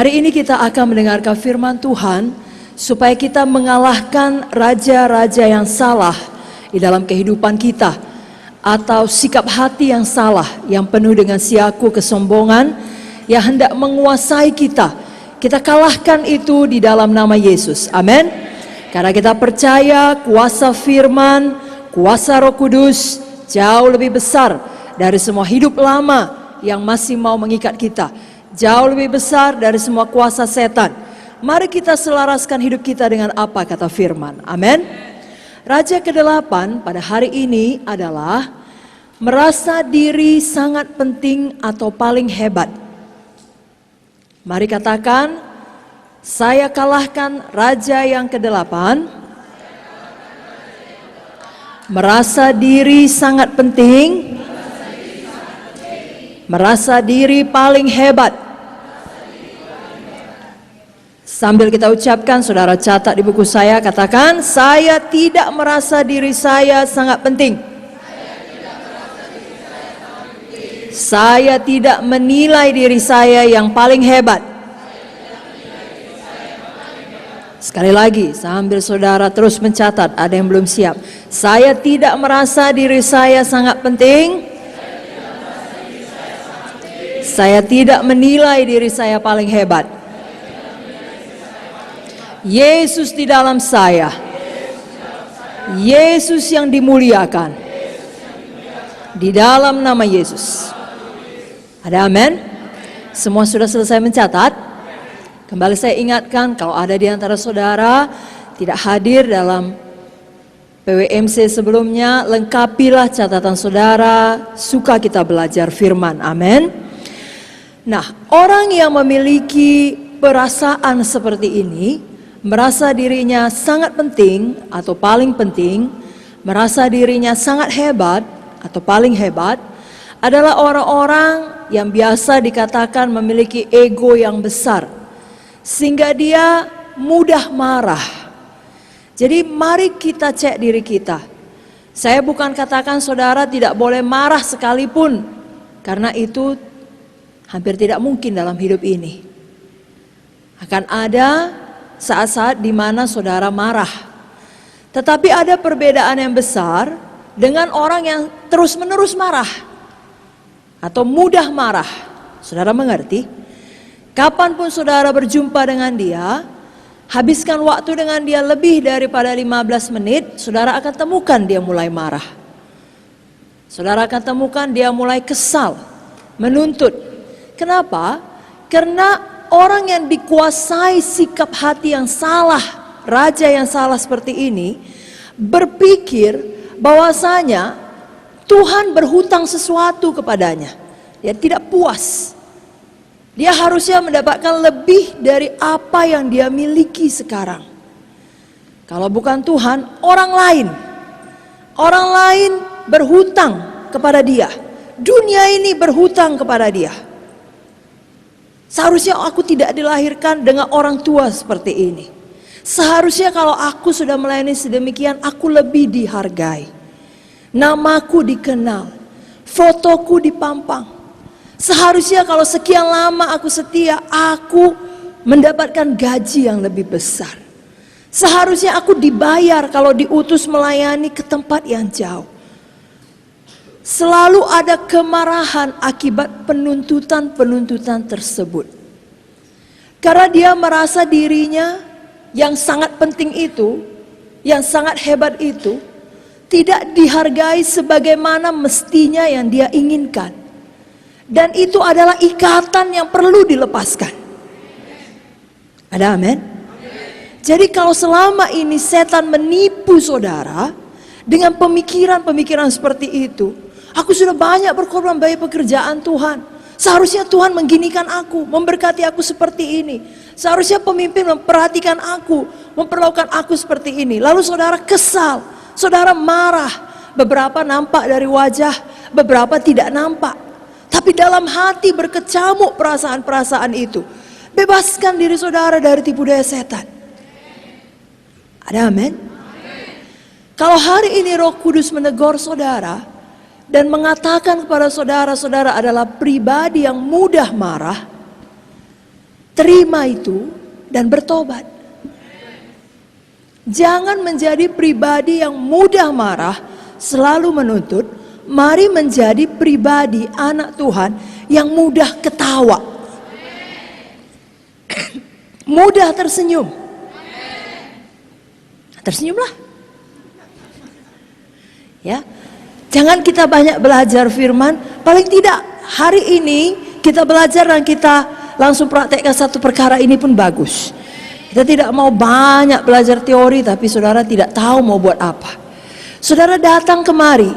Hari ini kita akan mendengarkan firman Tuhan supaya kita mengalahkan raja-raja yang salah di dalam kehidupan kita, atau sikap hati yang salah yang penuh dengan siaku kesombongan yang hendak menguasai kita. Kita kalahkan itu di dalam nama Yesus. Amin. Karena kita percaya kuasa firman, kuasa Roh Kudus jauh lebih besar dari semua hidup lama yang masih mau mengikat kita. Jauh lebih besar dari semua kuasa setan. Mari kita selaraskan hidup kita dengan apa kata firman. Amin. Raja ke-8 pada hari ini adalah merasa diri sangat penting atau paling hebat. Mari katakan, saya kalahkan raja yang ke-8. Merasa diri sangat penting. Merasa diri paling hebat. Sambil kita ucapkan, saudara catat di buku saya, katakan, saya tidak merasa diri saya sangat penting. Saya tidak menilai diri saya yang paling hebat. Sekali lagi, sambil saudara terus mencatat, ada yang belum siap. Saya tidak merasa diri saya sangat penting. Saya tidak menilai diri saya paling hebat. Yesus di dalam saya. Yesus yang dimuliakan. Di dalam nama Yesus. Ada amin? Semua sudah selesai mencatat? Kembali saya ingatkan, kalau ada di antara saudara tidak hadir dalam PWMC sebelumnya, lengkapilah catatan saudara. Suka kita belajar firman. Amin. Nah, orang yang memiliki perasaan seperti ini, merasa dirinya sangat penting atau paling penting, merasa dirinya sangat hebat atau paling hebat, adalah orang-orang yang biasa dikatakan memiliki ego yang besar, sehingga dia mudah marah. Jadi mari kita cek diri kita. Saya bukan katakan saudara tidak boleh marah sekalipun, karena itu hampir tidak mungkin dalam hidup ini. Akan ada saat-saat di mana saudara marah. Tetapi ada perbedaan yang besar dengan orang yang terus-menerus marah atau mudah marah. Saudara mengerti? Kapanpun saudara berjumpa dengan dia, habiskan waktu dengan dia lebih daripada 15 menit, saudara akan temukan dia mulai marah. Saudara akan temukan dia mulai kesal, menuntut. Kenapa? Karena orang yang dikuasai sikap hati yang salah, raja yang salah seperti ini, berpikir bahwasanya Tuhan berhutang sesuatu kepadanya. Dia tidak puas. Dia harusnya mendapatkan lebih dari apa yang dia miliki sekarang. Kalau bukan Tuhan, orang lain. Orang lain berhutang kepada dia. Dunia ini berhutang kepada dia. Seharusnya aku tidak dilahirkan dengan orang tua seperti ini. Seharusnya kalau aku sudah melayani sedemikian, aku lebih dihargai. Namaku dikenal, fotoku dipampang. Seharusnya kalau sekian lama aku setia, aku mendapatkan gaji yang lebih besar. Seharusnya aku dibayar kalau diutus melayani ke tempat yang jauh. Selalu ada kemarahan akibat penuntutan-penuntutan tersebut. Karena dia merasa dirinya yang sangat penting itu, yang sangat hebat itu, tidak dihargai sebagaimana mestinya yang dia inginkan. Dan itu adalah ikatan yang perlu dilepaskan. Ada amin? Jadi kalau selama ini setan menipu saudara dengan pemikiran-pemikiran seperti itu, aku sudah banyak berkorban bagi pekerjaan Tuhan. Seharusnya Tuhan mengginikan aku, memberkati aku seperti ini. Seharusnya pemimpin memperhatikan aku, memperlakukan aku seperti ini. Lalu saudara kesal, saudara marah. Beberapa nampak dari wajah, beberapa tidak nampak. Tapi dalam hati berkecamuk perasaan-perasaan itu. Bebaskan diri saudara dari tipu daya setan. Ada amin? Kalau hari ini Roh Kudus menegur saudara dan mengatakan kepada saudara-saudara adalah pribadi yang mudah marah, Terima itu dan bertobat. Jangan menjadi pribadi yang mudah marah, selalu menuntut. Mari menjadi pribadi anak Tuhan yang mudah ketawa, mudah tersenyum. Tersenyumlah. Ya. Jangan kita banyak belajar firman, paling tidak hari ini kita belajar dan kita langsung praktekkan satu perkara ini pun bagus. Kita tidak mau banyak belajar teori, tapi saudara tidak tahu mau buat apa. Saudara datang kemari,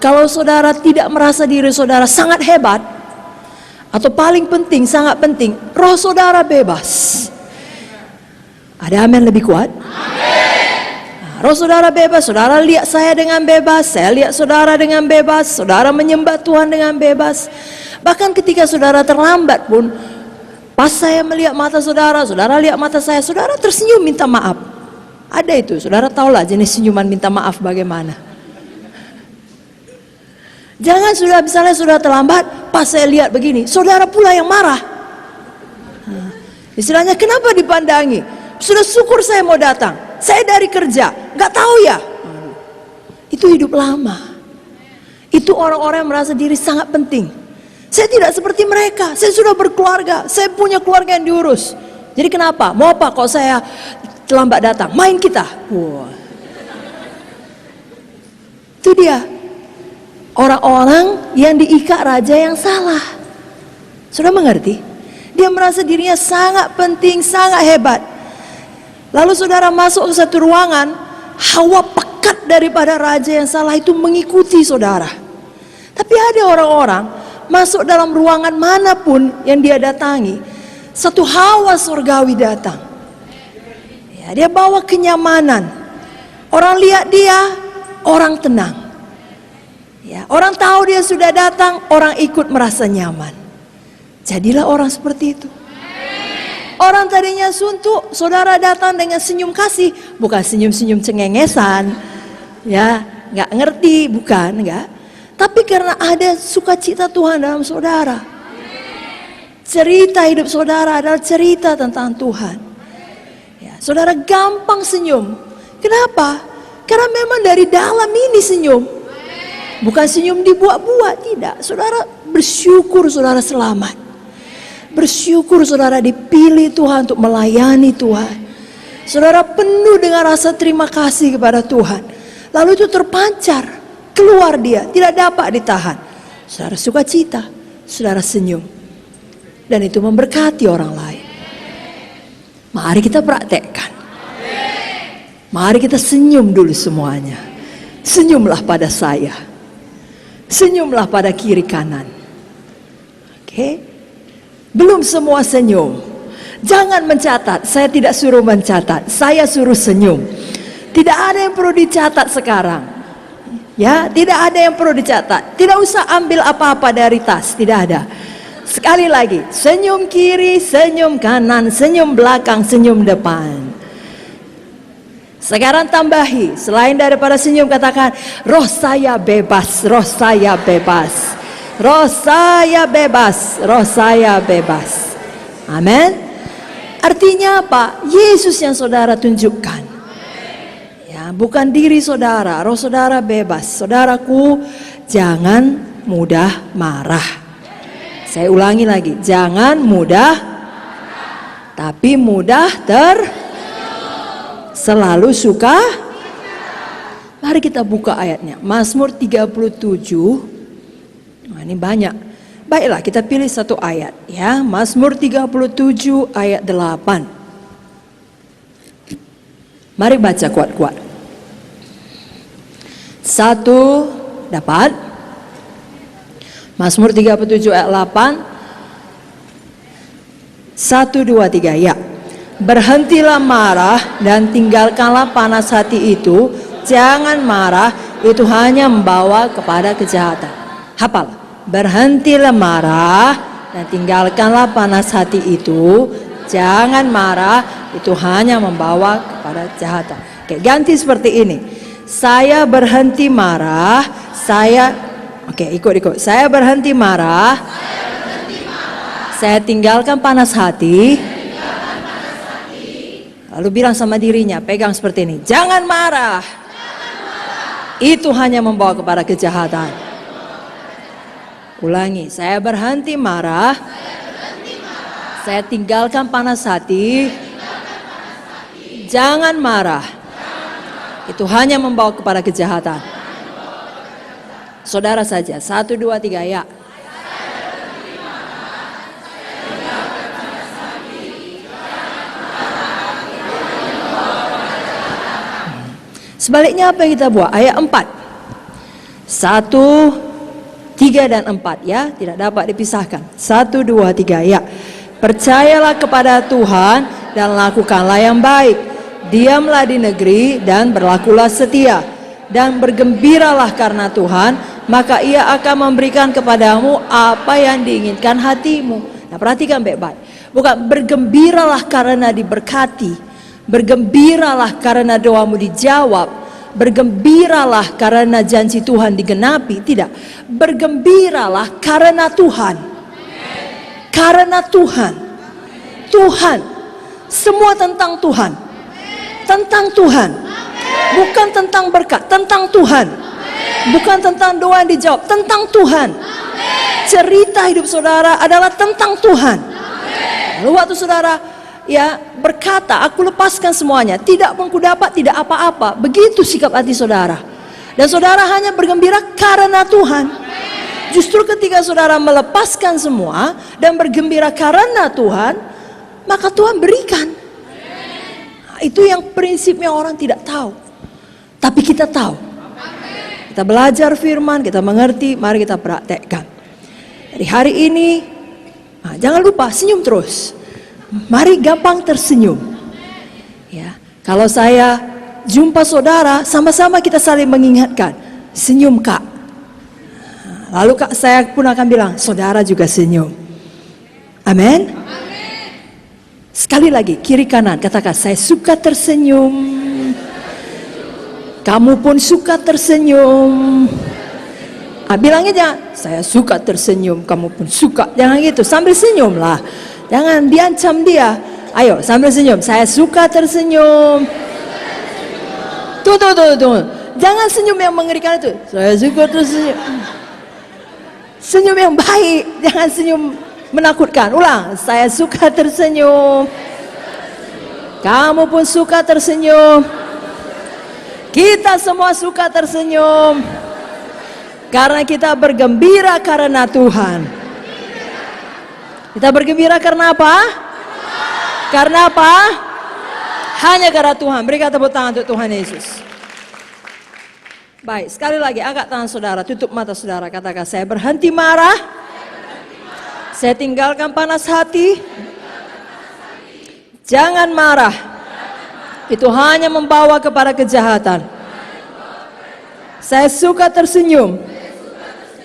kalau saudara tidak merasa diri saudara sangat hebat, atau paling penting, sangat penting, roh saudara bebas. Ada amin lebih kuat? Nah, roh saudara bebas, saudara lihat saya dengan bebas, saya lihat saudara dengan bebas, saudara menyembah Tuhan dengan bebas. Bahkan ketika saudara terlambat pun, pas saya melihat mata saudara, saudara lihat mata saya, saudara tersenyum minta maaf. Ada itu, saudara tahulah jenis senyuman minta maaf bagaimana. Jangan sudah misalnya sudah terlambat, pas saya lihat begini, saudara pula yang marah. Nah, istilahnya kenapa dipandangi? Sudah syukur saya mau datang, saya dari kerja, nggak tahu ya. Itu hidup lama. Itu orang-orang yang merasa diri sangat penting. Saya tidak seperti mereka, saya sudah berkeluarga, saya punya keluarga yang diurus. Jadi kenapa? Mau apa kalau saya terlambat datang? Main kita. Wah. Itu dia. Orang-orang yang diikat raja yang salah. Sudah mengerti? Dia merasa dirinya sangat penting, sangat hebat. Lalu saudara masuk ke satu ruangan, hawa pekat daripada raja yang salah itu mengikuti saudara. Tapi ada orang-orang masuk dalam ruangan manapun yang dia datangi, satu hawa surgawi datang. Ya, dia bawa kenyamanan. Orang lihat dia, orang tenang. Ya, orang tahu dia sudah datang, orang ikut merasa nyaman. Jadilah orang seperti itu. Orang tadinya suntuk, saudara datang dengan senyum kasih, bukan senyum-senyum cengengesan. Ya, nggak ngerti, bukan, nggak. Tapi karena ada sukacita Tuhan dalam saudara. Cerita hidup saudara adalah cerita tentang Tuhan. Ya, saudara gampang senyum. Kenapa? Karena memang dari dalam ini senyum. Bukan senyum dibuat-buat, tidak. Saudara bersyukur saudara selamat. Bersyukur saudara dipilih Tuhan untuk melayani Tuhan. Saudara penuh dengan rasa terima kasih kepada Tuhan. Lalu itu terpancar, keluar dia, tidak dapat ditahan. Saudara sukacita, saudara senyum. Dan itu memberkati orang lain. Mari kita praktekkan. Mari kita senyum dulu semuanya. Senyumlah pada saya. Senyumlah pada kiri kanan. Oke? Belum semua senyum. Jangan mencatat. Saya tidak suruh mencatat. Saya suruh senyum. Tidak ada yang perlu dicatat sekarang. Ya, tidak ada yang perlu dicatat. Tidak usah ambil apa-apa dari tas. Tidak ada. Sekali lagi, senyum kiri, senyum kanan, senyum belakang, senyum depan. Sekarang tambahi, selain daripada senyum katakan, roh saya bebas, roh saya bebas, roh saya bebas, roh saya bebas. Amin. Artinya apa? Yesus yang saudara tunjukkan. Ya, bukan diri saudara, roh saudara bebas. Saudaraku, jangan mudah marah. Saya ulangi lagi, jangan mudah, tapi mudah selalu suka. Mari kita buka ayatnya. Mazmur 37. Nah, ini banyak. Baiklah, kita pilih satu ayat ya. Mazmur 37 ayat 8. Mari baca kuat-kuat. 1 dapat. Mazmur 37 ayat 8. 1 2 3 ya. Berhentilah marah dan tinggalkanlah panas hati itu. Jangan marah, itu hanya membawa kepada kejahatan. Hafal. Berhentilah marah dan tinggalkanlah panas hati itu. Jangan marah, itu hanya membawa kepada kejahatan. Oke, ganti seperti ini. Saya berhenti marah, ikut. Saya berhenti marah. Saya tinggalkan panas hati. Lalu bilang sama dirinya, pegang seperti ini, jangan marah. Itu hanya membawa kepada kejahatan. Ulangi, saya berhenti marah. Saya tinggalkan panas hati. Jangan marah. Itu hanya membawa kepada kejahatan. Saudara saja, 1, 2, 3, ya. Sebaliknya apa yang kita buat? Ayat 4. 1, 3 dan 4 ya, tidak dapat dipisahkan. 1, 2, 3 ya. Percayalah kepada Tuhan dan lakukanlah yang baik. Diamlah di negeri dan berlakulah setia. Dan bergembiralah karena Tuhan, maka Ia akan memberikan kepadamu apa yang diinginkan hatimu. Nah, perhatikan baik-baik. Bukan bergembiralah karena diberkati. Bergembiralah karena doamu dijawab. Bergembiralah karena janji Tuhan digenapi. Tidak. Bergembiralah karena Tuhan. Karena Tuhan. Tuhan. Semua tentang Tuhan. Tentang Tuhan. Bukan tentang berkat. Tentang Tuhan. Bukan tentang doa yang dijawab. Tentang Tuhan. Cerita hidup saudara adalah tentang Tuhan. Lalu waktu saudara berkata, aku lepaskan semuanya, tidak pun ku dapat, tidak apa-apa. Begitu sikap hati saudara. Dan saudara hanya bergembira karena Tuhan. Justru ketika saudara melepaskan semua dan bergembira karena Tuhan, maka Tuhan berikan. Nah, itu yang prinsipnya orang tidak tahu. Tapi kita tahu. Kita belajar firman, kita mengerti, mari kita praktekkan. Jadi hari ini, jangan lupa senyum terus. Mari gampang tersenyum. Ya, kalau saya jumpa saudara, sama-sama kita saling mengingatkan, senyum kak. Lalu kak saya pun akan bilang, saudara juga senyum. Amin. Sekali lagi, kiri kanan katakan, saya suka tersenyum. Kamu pun suka tersenyum. Bilangnya jangan, saya suka tersenyum, kamu pun suka. Jangan gitu, sambil senyum lah. Jangan diancam dia. Ayo sambil senyum. Saya suka tersenyum. Tuh. Jangan senyum yang mengerikan itu. Saya suka tersenyum. Senyum yang baik. Jangan senyum menakutkan. Ulang. Saya suka tersenyum. Kamu pun suka tersenyum. Kita semua suka tersenyum. Karena kita bergembira karena Tuhan. Kita bergembira karena apa? Karena apa? Hanya karena Tuhan. Berikan tepuk tangan untuk Tuhan Yesus. Baik, sekali lagi angkat tangan saudara, tutup mata saudara, katakan saya berhenti marah. Saya tinggalkan panas hati. Jangan marah. Itu hanya membawa kepada kejahatan. Saya suka tersenyum.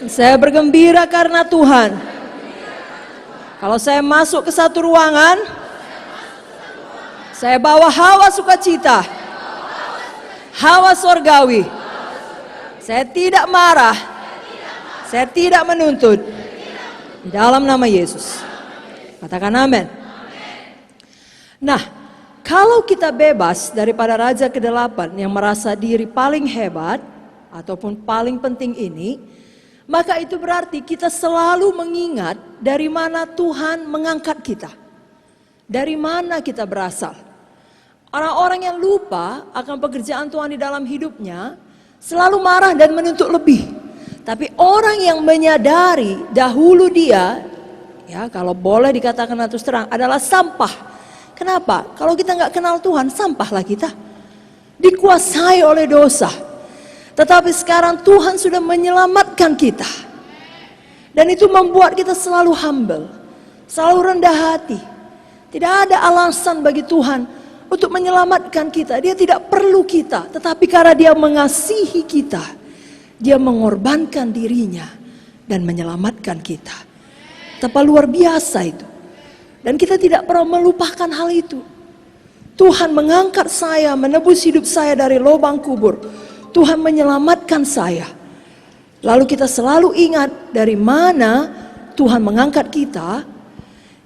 Saya bergembira karena Tuhan. Kalau saya masuk ke satu ruangan, saya bawa hawa sukacita, hawa sorgawi. Saya tidak marah, saya tidak menuntut. Di dalam nama Yesus. Katakan amin. Nah, kalau kita bebas daripada raja ke-8 yang merasa diri paling hebat ataupun paling penting ini, maka itu berarti kita selalu mengingat dari mana Tuhan mengangkat kita. Dari mana kita berasal. Orang-orang yang lupa akan pekerjaan Tuhan di dalam hidupnya selalu marah dan menuntut lebih. Tapi orang yang menyadari dahulu dia, ya kalau boleh dikatakan terus terang, adalah sampah. Kenapa? Kalau kita nggak kenal Tuhan, sampahlah kita. Dikuasai oleh dosa. Tetapi sekarang Tuhan sudah menyelamatkan kita. Dan itu membuat kita selalu humble. Selalu rendah hati. Tidak ada alasan bagi Tuhan untuk menyelamatkan kita. Dia tidak perlu kita. Tetapi karena Dia mengasihi kita, Dia mengorbankan dirinya dan menyelamatkan kita. Betapa luar biasa itu. Dan kita tidak pernah melupakan hal itu. Tuhan mengangkat saya, menebus hidup saya dari lubang kubur. Tuhan menyelamatkan saya. Lalu kita selalu ingat dari mana Tuhan mengangkat kita.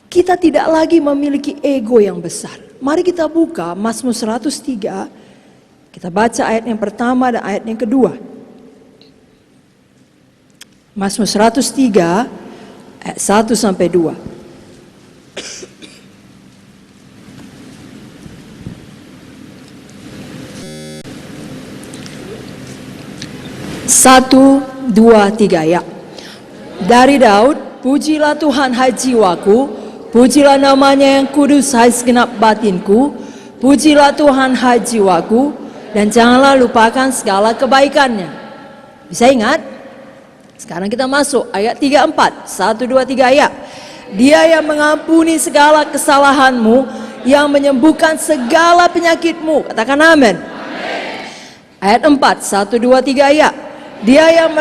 Kita tidak lagi memiliki ego yang besar. Mari kita buka Mazmur 103. Kita baca ayat yang pertama dan ayat yang kedua. Mazmur 103 ayat 1 sampai 2. Satu, dua, tiga, ya. Dari Daud, pujilah Tuhan hai jiwaku, pujilah namanya yang kudus hai segenap batinku, pujilah Tuhan hai jiwaku, dan janganlah lupakan segala kebaikannya. Bisa ingat? Sekarang kita masuk ayat 34, 1, 2, 3, ya. Dia yang mengampuni segala kesalahanmu, yang menyembuhkan segala penyakitmu. Katakan amin. Ayat 4, 1, 2, 3, ya. Dia yang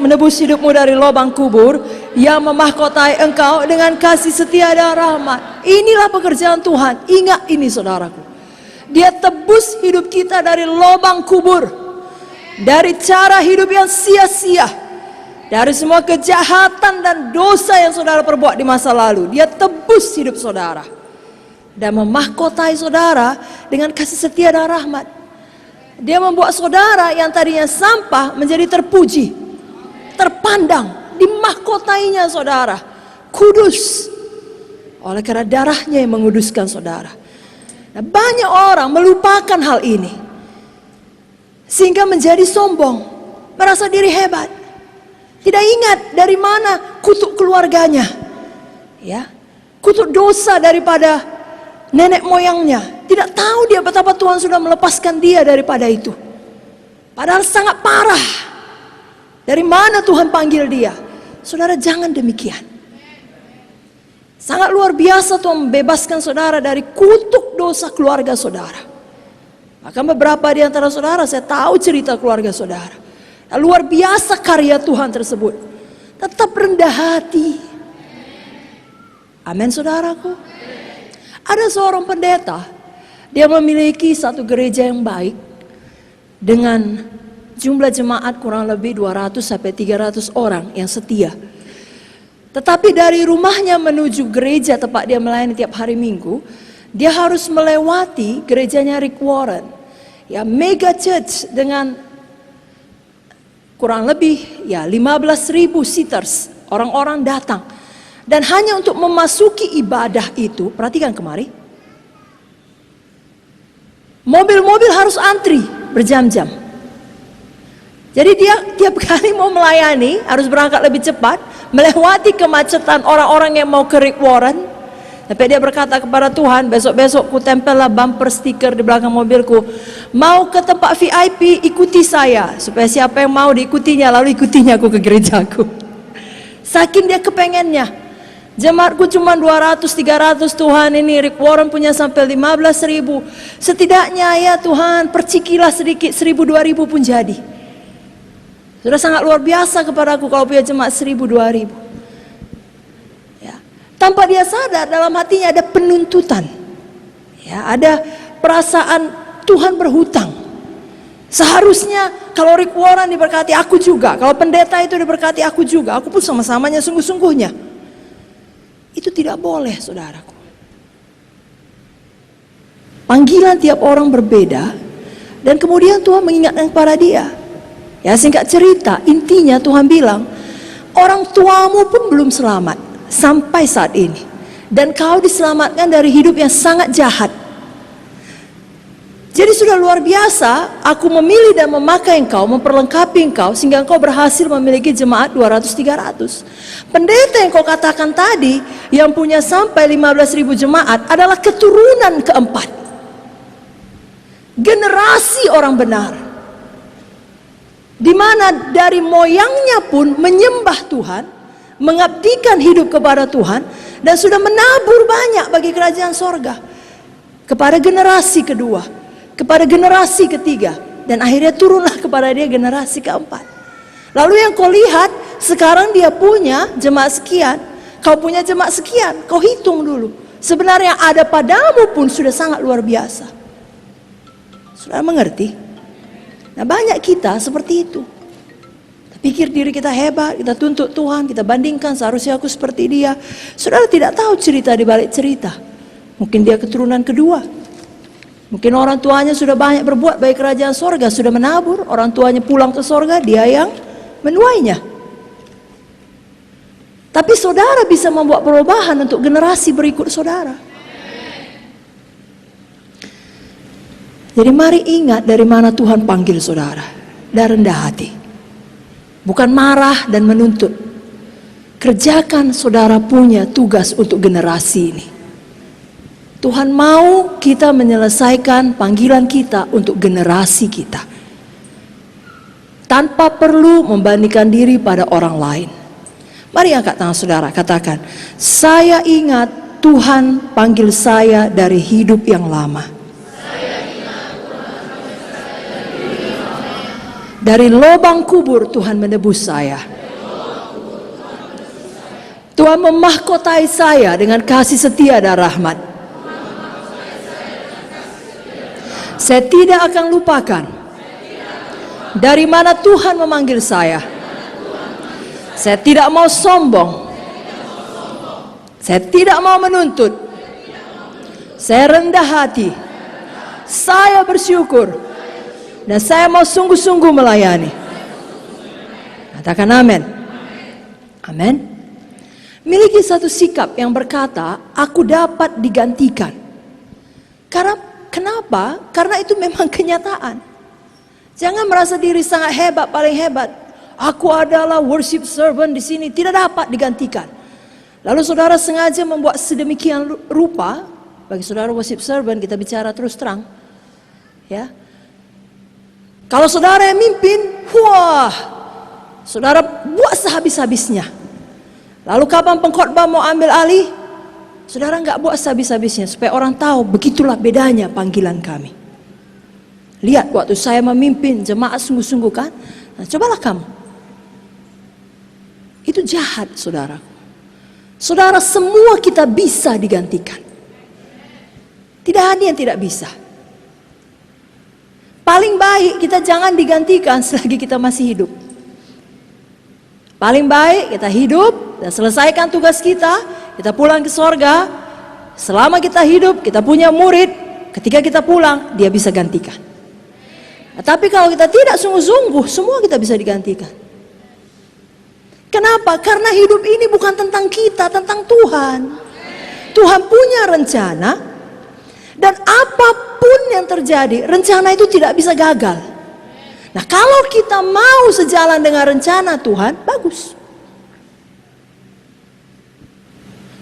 menebus hidupmu dari lubang kubur, yang memahkotai engkau dengan kasih setia dan rahmat. Inilah pekerjaan Tuhan. Ingat ini saudaraku. Dia tebus hidup kita dari lubang kubur, dari cara hidup yang sia-sia, dari semua kejahatan dan dosa yang saudara perbuat di masa lalu. Dia tebus hidup saudara dan memahkotai saudara dengan kasih setia dan rahmat. Dia membuat saudara yang tadinya sampah menjadi terpuji, terpandang, dimahkotainya saudara, kudus. Oleh karena darahnya yang menguduskan saudara. Nah, banyak orang melupakan hal ini, sehingga menjadi sombong, merasa diri hebat. Tidak ingat dari mana kutuk keluarganya, ya, kutuk dosa daripada nenek moyangnya. Tidak tahu dia betapa Tuhan sudah melepaskan dia daripada itu. Padahal sangat parah. Dari mana Tuhan panggil dia? Saudara, jangan demikian. Sangat luar biasa Tuhan membebaskan saudara dari kutuk dosa keluarga saudara. Maka beberapa di antara saudara, saya tahu cerita keluarga saudara. Nah, luar biasa karya Tuhan tersebut. Tetap rendah hati. Amin saudaraku. Ada seorang pendeta, dia memiliki satu gereja yang baik dengan jumlah jemaat kurang lebih 200 sampai 300 orang yang setia. Tetapi dari rumahnya menuju gereja tempat dia melayani tiap hari Minggu, dia harus melewati gerejanya Rick Warren, ya, mega church dengan kurang lebih ya 15.000 seaters, orang-orang datang. Dan hanya untuk memasuki ibadah itu, perhatikan kemari, mobil-mobil harus antri berjam-jam. Jadi dia tiap kali mau melayani harus berangkat lebih cepat, melewati kemacetan orang-orang yang mau ke Rick Warren. Tapi dia berkata kepada Tuhan, besok-besok ku tempellah bumper stiker di belakang mobilku, mau ke tempat VIP ikuti saya, supaya siapa yang mau diikutinya lalu ikutinya aku ke gerejaku. Saking dia kepengennya. Jemaatku cuma 200-300, Tuhan, ini Rick Warren punya sampai 15.000. Setidaknya ya Tuhan, percikilah sedikit, 1.000-2.000 pun jadi. Sudah sangat luar biasa kepadaku kalau punya jemaat 1.000-2.000. Ya. Tanpa dia sadar, dalam hatinya ada penuntutan, ya, ada perasaan Tuhan berhutang. Seharusnya kalau Rick Warren diberkati, aku juga. Kalau pendeta itu diberkati, aku juga. Aku pun sama-samanya sungguh-sungguhnya. Itu tidak boleh saudaraku. Panggilan tiap orang berbeda. Dan kemudian Tuhan mengingatkan kepada dia. Ya, singkat cerita, intinya Tuhan bilang, orang tuamu pun belum selamat sampai saat ini. Dan kau diselamatkan dari hidup yang sangat jahat. Jadi sudah luar biasa, aku memilih dan memakai engkau, memperlengkapi engkau, sehingga engkau berhasil memiliki jemaat 200-300. Pendeta yang kau katakan tadi, yang punya sampai 15.000 jemaat, adalah keturunan keempat. Generasi orang benar. Di mana dari moyangnya pun menyembah Tuhan, mengabdikan hidup kepada Tuhan, dan sudah menabur banyak bagi kerajaan sorga. Kepada generasi kedua, kepada generasi ketiga, dan akhirnya turunlah kepada dia generasi keempat. Lalu yang kau lihat, sekarang dia punya jemaat sekian, kau punya jemaat sekian, kau hitung dulu. Sebenarnya ada padamu pun sudah sangat luar biasa. Saudara mengerti? Nah, banyak kita seperti itu. Kita pikir diri kita hebat, kita tuntut Tuhan, kita bandingkan seharusnya aku seperti dia. Saudara tidak tahu cerita di balik cerita. Mungkin dia keturunan kedua. Mungkin orang tuanya sudah banyak berbuat bagi kerajaan sorga, sudah menabur. Orang tuanya pulang ke sorga, dia yang menuainya. Tapi saudara bisa membuat perubahan untuk generasi berikut saudara. Jadi mari ingat dari mana Tuhan panggil saudara. Dan rendah hati. Bukan marah dan menuntut. Kerjakan saudara punya tugas untuk generasi ini. Tuhan mau kita menyelesaikan panggilan kita untuk generasi kita. Tanpa perlu membandingkan diri pada orang lain. Mari angkat tangan saudara, katakan, saya ingat Tuhan panggil saya dari hidup yang lama. Dari lubang kubur Tuhan menebus saya. Tuhan memahkotai saya dengan kasih setia dan rahmat. Saya tidak akan lupakan dari mana Tuhan memanggil saya. Saya tidak mau sombong. Saya tidak mau menuntut. Saya rendah hati. Saya bersyukur. Dan saya mau sungguh-sungguh melayani. Katakan amin. Amin. Miliki satu sikap yang berkata, aku dapat digantikan. Kenapa? Karena itu memang kenyataan. Jangan merasa diri sangat hebat, paling hebat. Aku adalah worship servant di sini, tidak dapat digantikan. Lalu saudara sengaja membuat sedemikian rupa. Bagi saudara worship servant, kita bicara terus terang. Ya. Kalau saudara yang mimpin, wah, saudara buat sehabis-habisnya. Lalu kapan pengkhotbah mau ambil alih? Saudara nggak buat sehabis-habisnya supaya orang tahu begitulah bedanya panggilan kami. Lihat waktu saya memimpin jemaat sungguh-sungguh kan? Nah, cobalah kamu. Itu jahat saudara. Saudara semua kita bisa digantikan. Tidak ada yang tidak bisa. Paling baik kita jangan digantikan selagi kita masih hidup. Paling baik kita hidup dan selesaikan tugas kita. Kita pulang ke sorga. Selama kita hidup, kita punya murid. Ketika kita pulang, dia bisa gantikan. Nah, tapi kalau kita tidak sungguh-sungguh, semua kita bisa digantikan. Kenapa? Karena hidup ini bukan tentang kita, tentang Tuhan. Tuhan punya rencana. Dan apapun yang terjadi, rencana itu tidak bisa gagal. Nah, kalau kita mau sejalan dengan rencana Tuhan, bagus.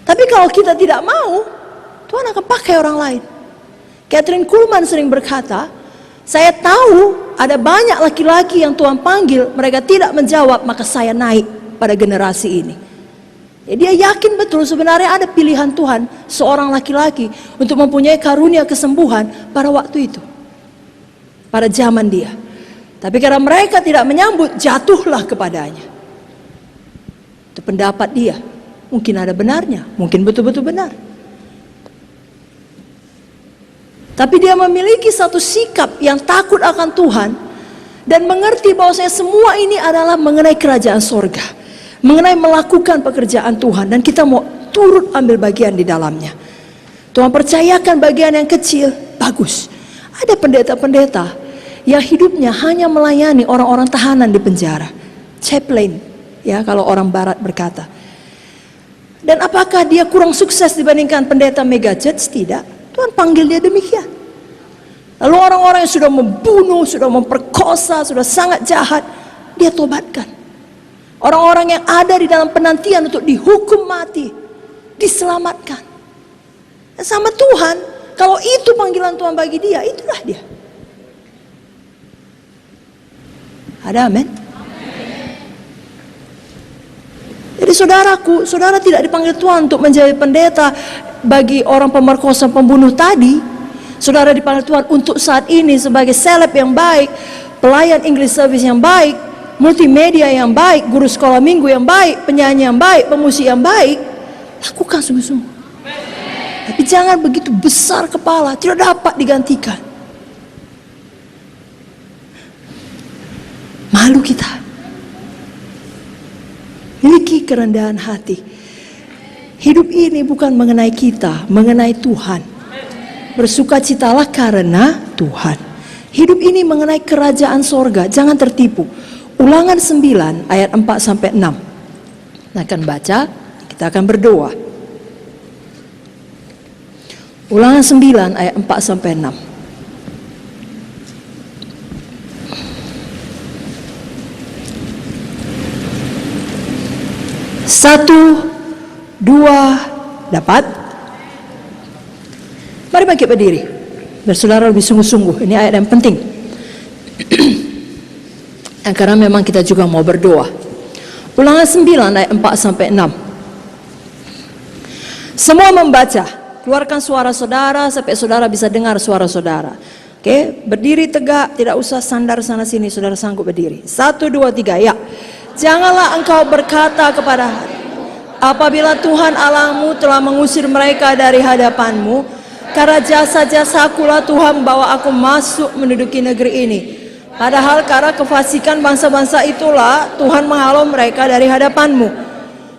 Tapi kalau kita tidak mau, Tuhan akan pakai orang lain. Catherine Kuhlman sering berkata, saya tahu ada banyak laki-laki yang Tuhan panggil, mereka tidak menjawab, maka saya naik pada generasi ini. Ya, dia yakin betul sebenarnya ada pilihan Tuhan seorang laki-laki untuk mempunyai karunia kesembuhan pada waktu itu. Pada zaman dia. Tapi karena mereka tidak menyambut, jatuhlah kepadanya. Itu pendapat dia. Mungkin ada benarnya, mungkin betul-betul benar. Tapi dia memiliki satu sikap yang takut akan Tuhan dan mengerti bahwasanya semua ini adalah mengenai kerajaan sorga, mengenai melakukan pekerjaan Tuhan dan kita mau turut ambil bagian di dalamnya. Tuhan percayakan bagian yang kecil, bagus. Ada pendeta-pendeta yang hidupnya hanya melayani orang-orang tahanan di penjara, chaplain, ya kalau orang barat berkata. Dan apakah dia kurang sukses dibandingkan pendeta mega church? Tidak. Tuhan panggil dia demikian. Lalu orang-orang yang sudah membunuh, sudah memperkosa, sudah sangat jahat, dia tobatkan. Orang-orang yang ada di dalam penantian untuk dihukum mati, diselamatkan. Dan sama Tuhan, kalau itu panggilan Tuhan bagi dia, itulah dia. Ada amin? Jadi saudaraku, saudara tidak dipanggil Tuhan untuk menjadi pendeta bagi orang pemerkosa pembunuh tadi. Saudara dipanggil Tuhan untuk saat ini sebagai seleb yang baik, pelayan English service yang baik, multimedia yang baik, guru sekolah minggu yang baik, penyanyi yang baik, pemusik yang baik. Lakukan sungguh-sungguh. Tapi jangan begitu besar kepala, tidak dapat digantikan. Malu kita. Miliki kerendahan hati. Hidup ini bukan mengenai kita, mengenai Tuhan. Bersukacitalah karena Tuhan. Hidup ini mengenai kerajaan sorga, jangan tertipu. Ulangan 9 ayat 4-6. Kita akan baca, kita akan berdoa. Ulangan 9 ayat 4-6. Satu, dua, dapat? Mari bangkit berdiri. Bersaudara lebih sungguh-sungguh, ini ayat yang penting. Karena memang kita juga mau berdoa. Ulangan 9 ayat 4-6. Semua membaca, keluarkan suara saudara sampai saudara bisa dengar suara saudara. Oke, berdiri tegak, tidak usah sandar sana sini, saudara sanggup berdiri. 1, 2, 3, ya. Janganlah engkau berkata kepada apabila Tuhan Allahmu telah mengusir mereka dari hadapanmu, karena jasa-jasakulah Tuhan membawa aku masuk menduduki negeri ini. Padahal karena kefasikan bangsa-bangsa itulah Tuhan menghalau mereka dari hadapanmu.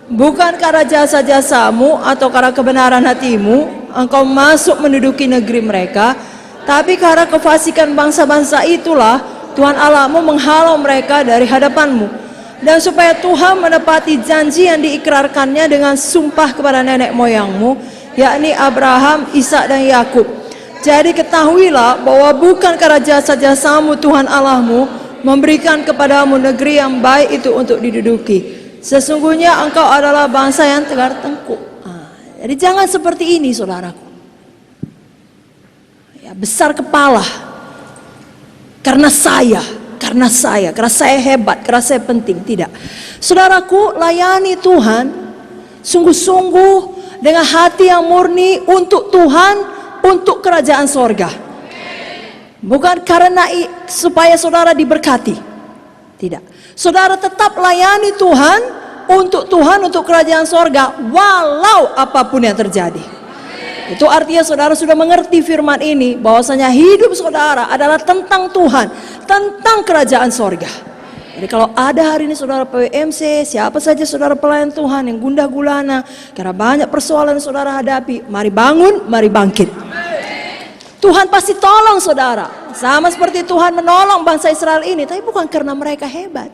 Bukan karena jasa-jasamu atau karena kebenaran hatimu engkau masuk menduduki negeri mereka, tapi karena kefasikan bangsa-bangsa itulah Tuhan Allahmu menghalau mereka dari hadapanmu. Dan supaya Tuhan menepati janji yang diikrarkannya dengan sumpah kepada nenek moyangmu, yakni Abraham, Ishak dan Yakub. Jadi ketahuilah bahwa bukan karena jasa-jasamu Tuhan Allahmu memberikan kepadamu negeri yang baik itu untuk diduduki. Sesungguhnya engkau adalah bangsa yang tegar tengkuk. Jadi jangan seperti ini, saudaraku. Ya, besar kepala karena saya hebat, karena saya penting. Tidak. Saudaraku, layani Tuhan sungguh-sungguh dengan hati yang murni untuk Tuhan, untuk kerajaan sorga. Bukan karena supaya saudara diberkati. Tidak. Saudara tetap layani Tuhan, untuk kerajaan sorga, walau apapun yang terjadi. Itu artinya saudara sudah mengerti firman ini, bahwasanya hidup saudara adalah tentang Tuhan, tentang kerajaan sorga. Jadi kalau ada hari ini saudara PWMC, siapa saja saudara pelayan Tuhan yang gundah gulana, karena banyak persoalan yang saudara hadapi, mari bangun, mari bangkit. Tuhan pasti tolong saudara. Sama seperti Tuhan menolong bangsa Israel ini, tapi bukan karena mereka hebat,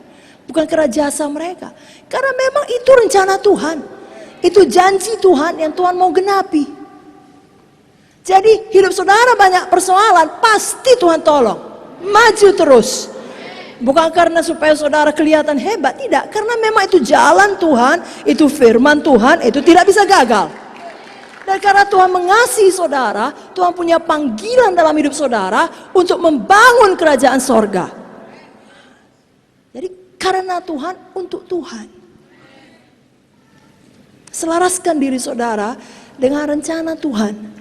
bukan karena jasa mereka. Karena memang itu rencana Tuhan, itu janji Tuhan yang Tuhan mau genapi. Jadi hidup saudara banyak persoalan, pasti Tuhan tolong. Maju terus. Bukan karena supaya saudara kelihatan hebat, tidak. Karena memang itu jalan Tuhan, itu firman Tuhan, itu tidak bisa gagal. Dan karena Tuhan mengasihi saudara, Tuhan punya panggilan dalam hidup saudara untuk membangun kerajaan sorga. Jadi karena Tuhan, untuk Tuhan. Selaraskan diri saudara dengan rencana Tuhan.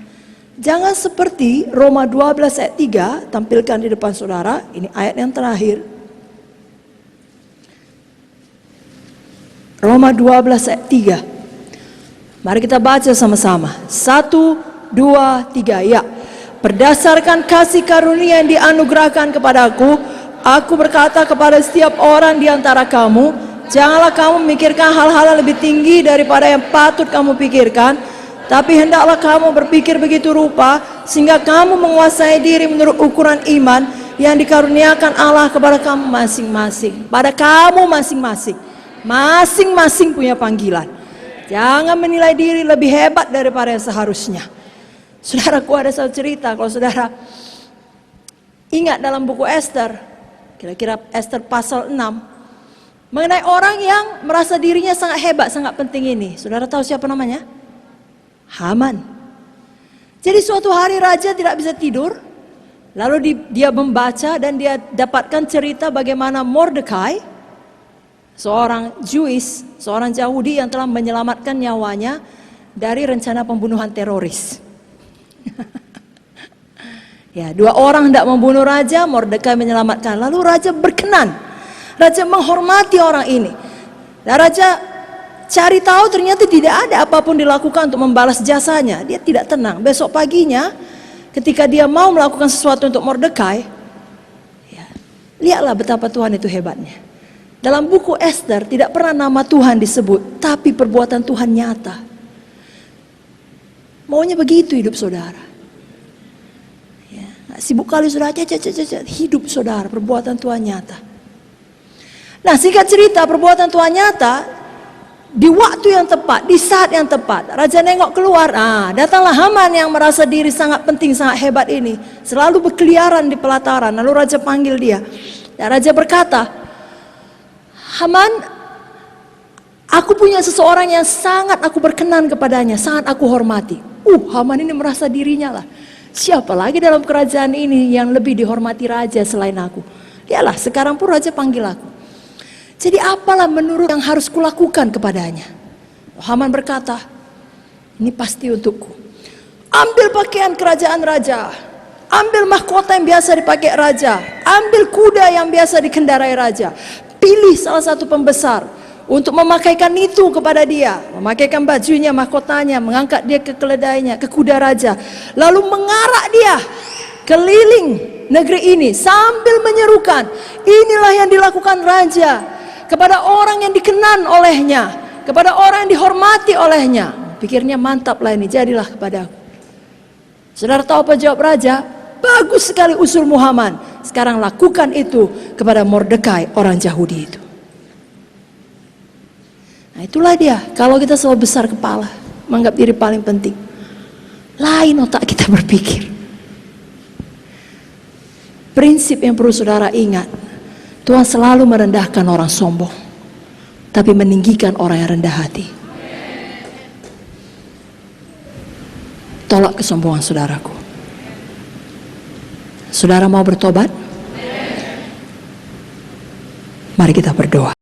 Jangan seperti Roma 12 ayat 3, tampilkan di depan saudara, ini ayat yang terakhir. Roma 12 ayat 3. Mari kita baca sama-sama. 1, 2, 3, ya. Berdasarkan kasih karunia yang dianugerahkan kepadaku, aku berkata kepada setiap orang di antara kamu, janganlah kamu memikirkan hal-hal yang lebih tinggi daripada yang patut kamu pikirkan, tapi hendaklah kamu berpikir begitu rupa sehingga kamu menguasai diri menurut ukuran iman yang dikaruniakan Allah kepada kamu masing-masing. Pada kamu masing-masing. Masing-masing punya panggilan. Jangan menilai diri lebih hebat daripada yang seharusnya. Saudaraku, ada satu cerita, kalau saudara ingat dalam buku Esther, kira-kira Esther pasal 6, mengenai orang yang merasa dirinya sangat hebat, sangat penting ini. Saudara tahu siapa namanya? Haman. Jadi suatu hari raja tidak bisa tidur, lalu dia membaca dan dia dapatkan cerita bagaimana Mordekai, seorang Jewish, seorang Yahudi yang telah menyelamatkan nyawanya dari rencana pembunuhan teroris. Ya, 2 orang hendak membunuh raja, Mordekai menyelamatkan. Lalu raja berkenan, raja menghormati orang ini. Dan raja cari tahu, ternyata tidak ada apapun dilakukan untuk membalas jasanya. Dia tidak tenang. Besok paginya ketika dia mau melakukan sesuatu untuk Mordekai, ya, lihatlah betapa Tuhan itu hebatnya. Dalam buku Esther tidak pernah nama Tuhan disebut, tapi perbuatan Tuhan nyata. Maunya begitu hidup saudara. Ya, sibuk kali saudara, hidup saudara, perbuatan Tuhan nyata. Nah, singkat cerita, perbuatan Tuhan nyata di waktu yang tepat, di saat yang tepat. Raja nengok keluar, datanglah Haman yang merasa diri sangat penting, sangat hebat ini, selalu berkeliaran di pelataran. Lalu raja panggil dia. Dan raja berkata, Haman, aku punya seseorang yang sangat aku berkenan kepadanya, sangat aku hormati. Haman ini merasa dirinya lah, siapa lagi dalam kerajaan ini yang lebih dihormati raja selain aku? Lihatlah, sekarang pun raja panggil aku. Jadi apalah menurut yang harus kulakukan kepadanya? Haman berkata, ini pasti untukku. Ambil pakaian kerajaan raja, ambil mahkota yang biasa dipakai raja, ambil kuda yang biasa dikendarai raja. Pilih salah satu pembesar untuk memakaikan itu kepada dia, memakaikan bajunya, mahkotanya, mengangkat dia ke keledainya, ke kuda raja, lalu mengarak dia keliling negeri ini sambil menyerukan, inilah yang dilakukan raja kepada orang yang dikenan olehnya, kepada orang yang dihormati olehnya. Pikirnya mantap lah ini, jadilah kepadaku. Saudara tahu apa jawab raja? Bagus sekali usul Haman. Sekarang lakukan itu kepada Mordekai, orang Yahudi itu. Nah, itulah dia, kalau kita selalu besar kepala, menganggap diri paling penting, lain otak kita berpikir. Prinsip yang perlu saudara ingat, Tuhan selalu merendahkan orang sombong, tapi meninggikan orang yang rendah hati. Tolak kesombongan saudaraku. Saudara mau bertobat? Mari kita berdoa.